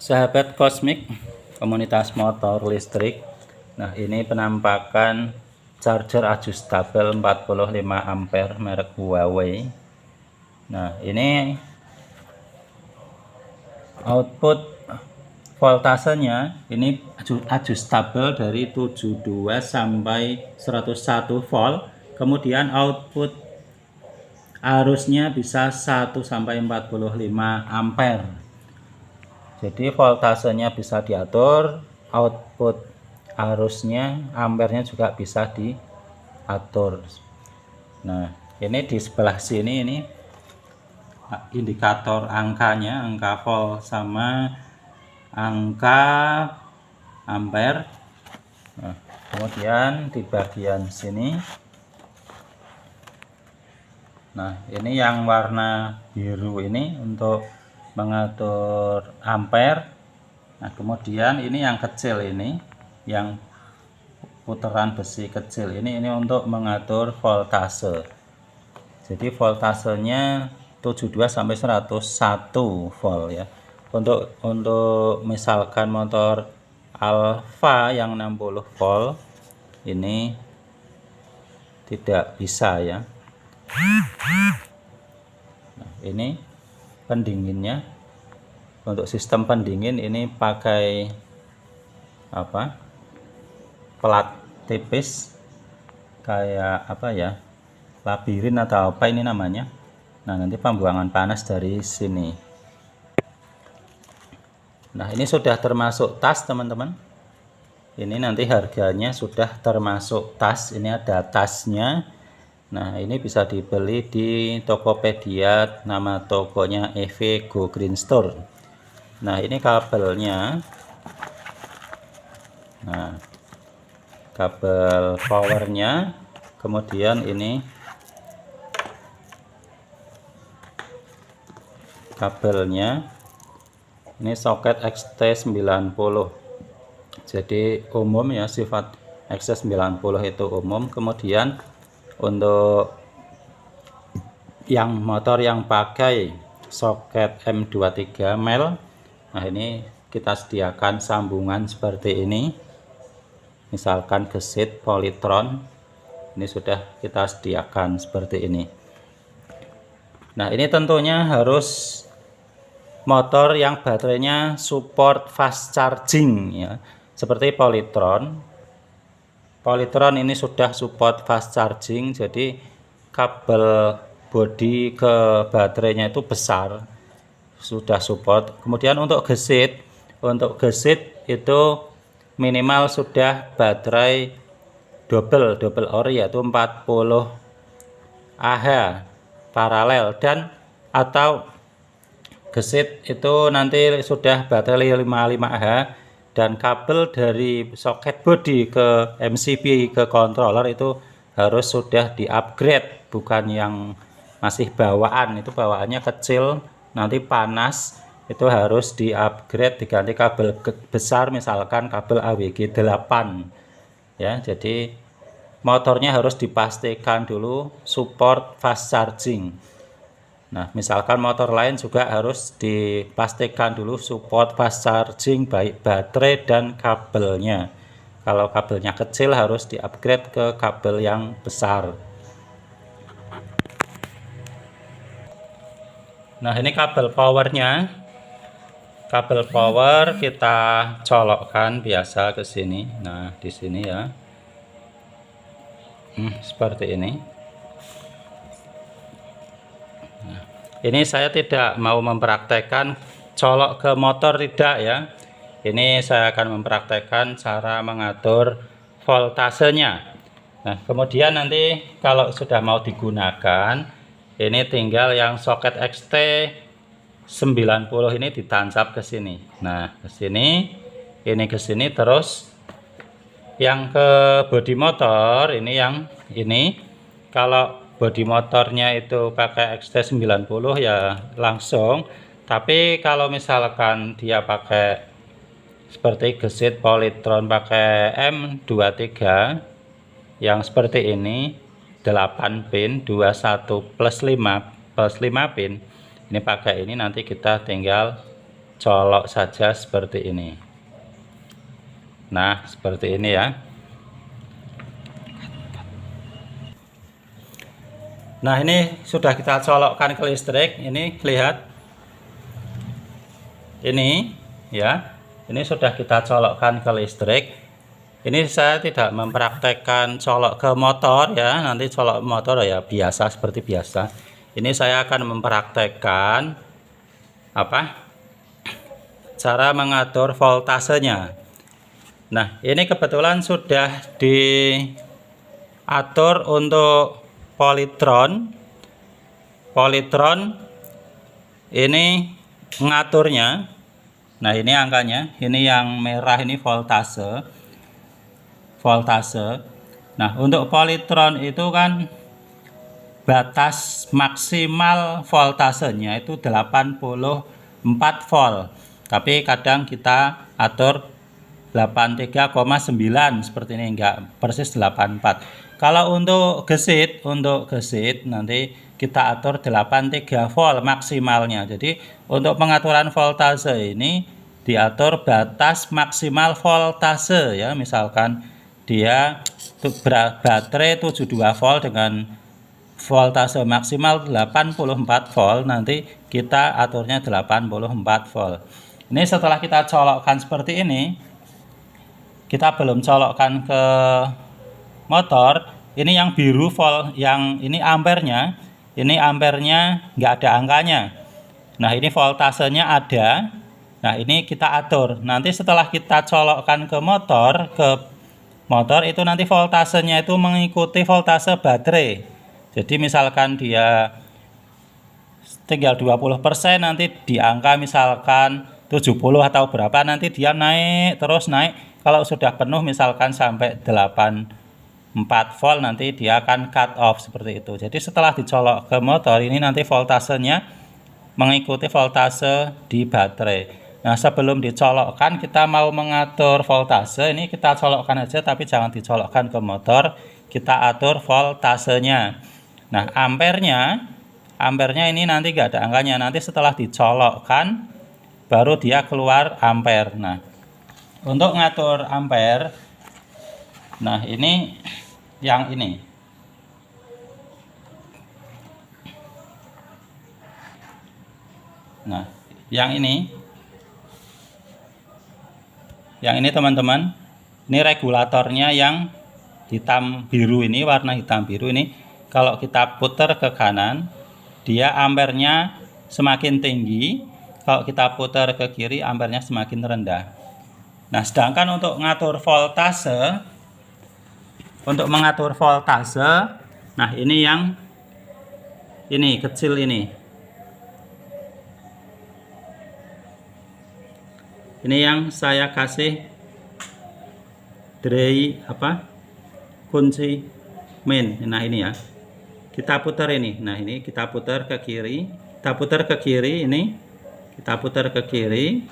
Sahabat kosmik komunitas motor listrik. Nah, ini penampakan charger adjustable 45 ampere merek Huawei. Nah, ini output voltasenya ini adjustable dari 72 sampai 101 volt. Kemudian output arusnya bisa 1 sampai 45 ampere. Jadi voltasenya bisa diatur, output arusnya, ampernya juga bisa diatur. Nah, ini di sebelah sini ini indikator angkanya, angka volt sama angka ampere. Nah, kemudian di bagian sini, nah ini yang warna biru ini untuk mengatur ampere. Nah, kemudian ini yang kecil ini, yang putaran besi kecil ini untuk mengatur voltase. Jadi voltasenya 72 sampai 101 volt ya. Untuk misalkan motor Alfa yang 60 volt ini tidak bisa ya. Nah, ini pendinginnya. Untuk sistem pendingin ini pakai apa, pelat tipis kayak apa ya, labirin atau apa ini namanya. Nah, nanti pembuangan panas dari sini. Nah, ini sudah termasuk tas teman-teman. Ini nanti harganya sudah termasuk tas. Ini ada tasnya. Nah, ini bisa dibeli di Tokopedia, nama tokonya EV Go Green Store. Nah, ini kabelnya. Nah, kabel powernya. Kemudian ini kabelnya. Ini soket XT90. Jadi umum ya, sifat XT90 itu umum. Kemudian untuk yang motor yang pakai soket M23 mel, nah ini kita sediakan sambungan seperti ini. Misalkan gesit Polytron, ini sudah kita sediakan seperti ini. Nah, ini tentunya harus motor yang baterainya support fast charging ya, seperti Polytron. Polytron ini sudah support fast charging, jadi kabel bodi ke baterainya itu besar, sudah support. Kemudian untuk gesit itu minimal sudah baterai double ori, yaitu 40 Ah paralel, dan atau gesit itu nanti sudah baterai 55 Ah, dan kabel dari soket body ke MCB ke controller itu harus sudah di upgrade, bukan yang masih bawaan. Itu bawaannya kecil, nanti panas, itu harus di upgrade, diganti kabel besar, misalkan kabel AWG 8 ya. Jadi motornya harus dipastikan dulu support fast charging. Nah, misalkan motor lain juga harus dipastikan dulu support fast charging, baik baterai dan kabelnya. Kalau kabelnya kecil harus di-upgrade ke kabel yang besar. Nah, ini kabel powernya. Kabel power kita colokkan biasa ke sini. Nah, di sini ya. Seperti ini. Ini saya tidak mau mempraktekkan colok ke motor, tidak ya. Ini saya akan mempraktekkan cara mengatur voltasenya. Nah, kemudian nanti kalau sudah mau digunakan, ini tinggal yang soket XT90 ini ditancap ke sini. Nah, ke sini, ini ke sini, terus yang ke bodi motor ini, yang ini kalau bodi motornya itu pakai XT90 ya langsung. Tapi kalau misalkan dia pakai seperti gesit Polytron pakai M23 yang seperti ini, 8 pin 21 plus 5 pin, ini pakai ini, nanti kita tinggal colok saja seperti ini. Nah, seperti ini ya. Nah, ini sudah kita colokkan ke listrik. Ini lihat. Ini ya. Ini sudah kita colokkan ke listrik. Ini saya tidak mempraktekkan colok ke motor ya. Nanti colok motor ya biasa seperti biasa. Ini saya akan mempraktekkan cara mengatur voltasenya. Nah, ini kebetulan sudah diatur untuk polytron. Polytron ini ngaturnya. Nah, ini angkanya. Ini yang merah ini voltase. Nah, untuk polytron itu kan batas maksimal voltasenya itu 84 volt. Tapi kadang kita atur 83,9 seperti ini, enggak persis 84. Kalau untuk gesit nanti kita atur 83 volt maksimalnya. Jadi untuk pengaturan voltase ini diatur batas maksimal voltase ya. Misalkan dia baterai 72 volt dengan voltase maksimal 84 volt, nanti kita aturnya 84 volt. Ini setelah kita colokkan seperti ini, kita belum colokkan ke motor. Ini yang biru volt, yang ini ampernya. Ini ampernya nggak ada angkanya. Nah, ini voltasenya ada. Nah, ini kita atur. Nanti setelah kita colokkan ke motor, itu nanti voltasenya itu mengikuti voltase baterai. Jadi misalkan dia tinggal 20%, nanti di angka misalkan 70 atau berapa, nanti dia naik terus naik. Kalau sudah penuh misalkan sampai 84 volt, nanti dia akan cut off seperti itu. Jadi setelah dicolok ke motor ini nanti voltasenya mengikuti voltase di baterai. Nah, sebelum dicolokkan kita mau mengatur voltase, ini kita colokkan aja tapi jangan dicolokkan ke motor, kita atur voltasenya. Nah, ampernya ini nanti nggak ada angkanya, nanti setelah dicolokkan baru dia keluar ampere. Nah, untuk ngatur ampere, nah ini yang ini. Nah, yang ini teman-teman, ini regulatornya yang hitam biru ini, warna hitam biru ini. Kalau kita putar ke kanan, dia ampernya semakin tinggi. Kalau kita putar ke kiri, ampernya semakin rendah. Nah, sedangkan untuk mengatur voltase, nah ini yang ini kecil ini. Ini yang saya kasih kunci main. Nah, ini ya. Kita putar ini. Nah, ini kita putar ke kiri. Kita putar ke kiri ini. Kita putar ke kiri.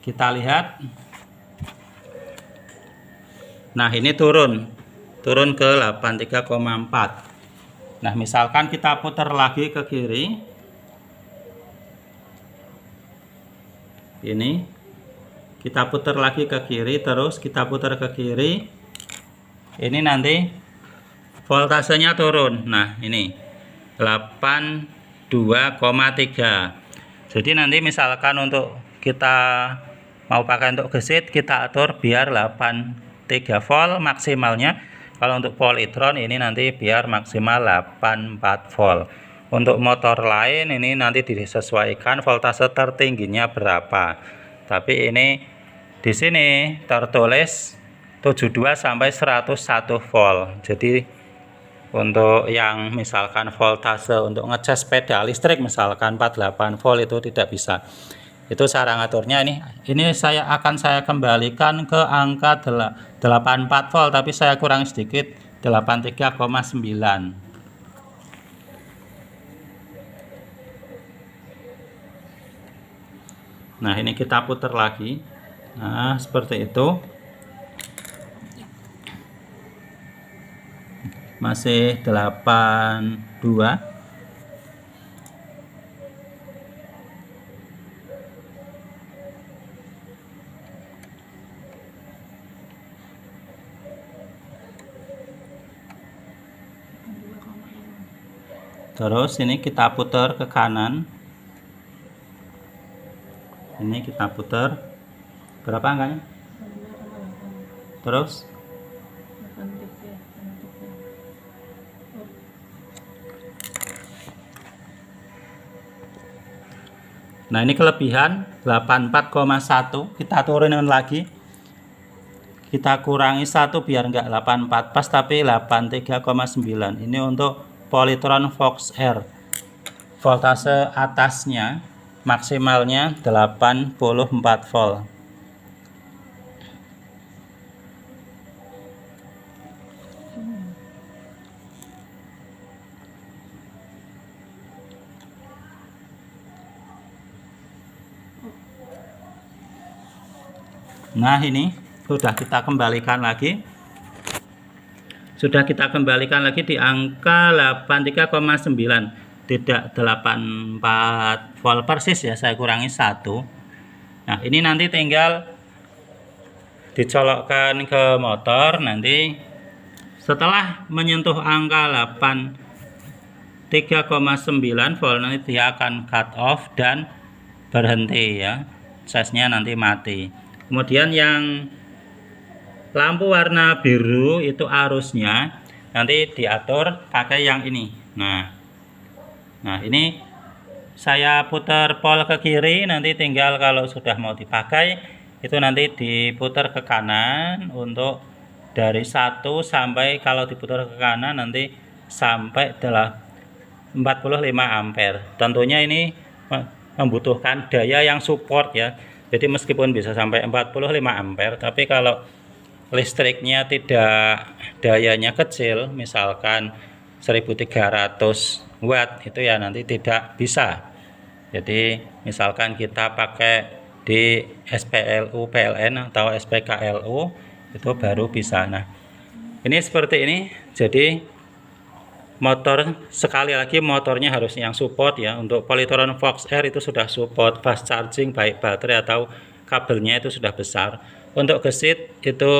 Kita lihat. Nah, ini turun ke 83,4. Nah, misalkan kita putar lagi ke kiri. Ini kita putar lagi ke kiri, terus kita putar ke kiri. Ini nanti voltasenya turun. Nah, ini 82,3. Jadi nanti misalkan untuk kita mau pakai untuk gesit, kita atur biar 83 volt maksimalnya. Kalau untuk polytron ini nanti biar maksimal 84 volt. Untuk motor lain ini nanti disesuaikan voltase tertingginya berapa. Tapi ini di sini tertulis 72 sampai 101 volt. Jadi untuk yang misalkan voltase untuk ngecas sepeda listrik misalkan 48 volt itu tidak bisa. Itu cara ngaturnya. Ini saya kembalikan ke angka 84 volt, tapi saya kurang sedikit 83,9. Nah, ini kita putar lagi. Nah, seperti itu. Masih 82. Terus ini kita putar ke kanan. Ini kita putar. Berapa angkanya? Terus nah ini kelebihan 84,1, kita turunin lagi, kita kurangi 1 biar enggak 84 pas tapi 83,9. ini untuk Polytron Fox R, voltase atasnya maksimalnya 84 volt. Nah ini sudah kita kembalikan lagi, di angka 83,9, tidak 84 volt persis ya, saya kurangi 1. Nah ini nanti tinggal dicolokkan ke motor. Nanti setelah menyentuh angka 83,9 volt nanti dia akan cut off dan berhenti ya, charge-nya nanti mati. Kemudian yang lampu warna biru itu arusnya nanti diatur pakai yang ini. Nah ini saya putar pol ke kiri, nanti tinggal kalau sudah mau dipakai itu nanti diputar ke kanan untuk dari 1 sampai, kalau diputar ke kanan nanti sampai 45 ampere. Tentunya ini membutuhkan daya yang support ya. Jadi meskipun bisa sampai 45 ampere, tapi kalau listriknya tidak, dayanya kecil, misalkan 1300 watt, itu ya nanti tidak bisa. Jadi misalkan kita pakai di SPLU PLN atau SPKLU itu baru bisa. Nah ini seperti ini. Jadi motor, sekali lagi motornya harus yang support ya. Untuk Polytron Fox R itu sudah support fast charging, baik baterai atau kabelnya itu sudah besar. Untuk gesit itu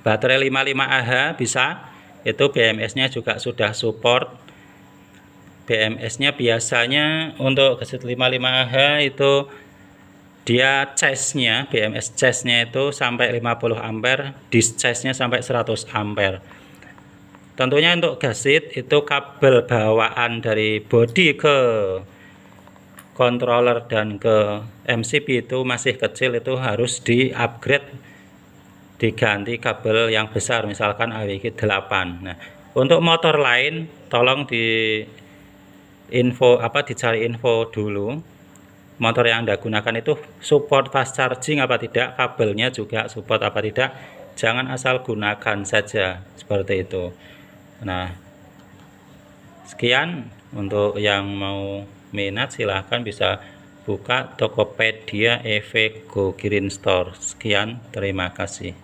baterai 55Ah bisa, itu BMS-nya juga sudah support. BMS-nya biasanya untuk gesit 55Ah itu dia charge-nya, BMS charge-nya itu sampai 50 ampere, discharge-nya sampai 100 ampere. Tentunya untuk gesit itu kabel bawaan dari bodi ke controller dan ke MCB itu masih kecil, itu harus di-upgrade, diganti kabel yang besar, misalkan AWG 8. Nah, untuk motor lain tolong dicari info dulu. Motor yang Anda gunakan itu support fast charging apa tidak, kabelnya juga support apa tidak. Jangan asal gunakan saja seperti itu. Nah, sekian. Untuk yang mau minat silahkan bisa buka Tokopedia EV Go Green Store. Sekian, terima kasih.